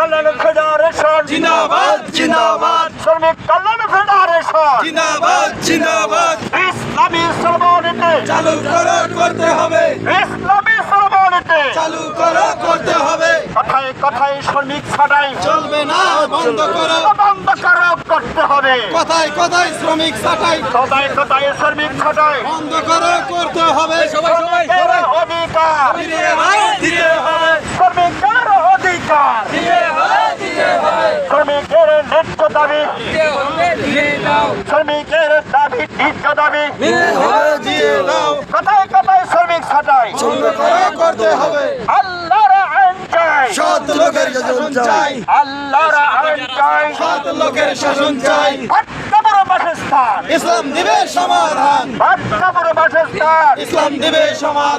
কল্যাণ federation জিন্দাবাদ জিন্দাবাদ শ্রমিক কল্যাণ ফেডারেশন জিন্দাবাদ জিন্দাবাদ ইসলামী শ্রমনীতি চালু করো করতে হবে ইসলামী শ্রমনীতি চালু করো করতে হবে কথায় কথায় শ্রমিক ছাঁটাই চলবে না বন্ধ করো করতে হবে কথায় কথায় শ্রমিক ছাঁটাই কথায় কথায় শ্রমিক ছাঁটাই বন্ধ করো করতে হবে শ্রমিকের অধিকার দিতে হবে শ্রমিকের অধিকার শ্রমিকের ন্যায্য দাবি শ্রমিকের দাবি ন্যায্য দাবি দিয়ে দাও কথায় কথায় শ্রমিক ছাঁটাই বন্ধ করো করতে হবে আল্লাহর আইন চাই সৎ লোকের শাসন চাই আল্লাহর আইন চাই সৎ লোকের শাসন চাই বাচ্চাবড় বাসস্থান ইসলাম দিবে সমাধান বাচ্চাবড় বাসস্থান ইসলাম দিবে সমাধান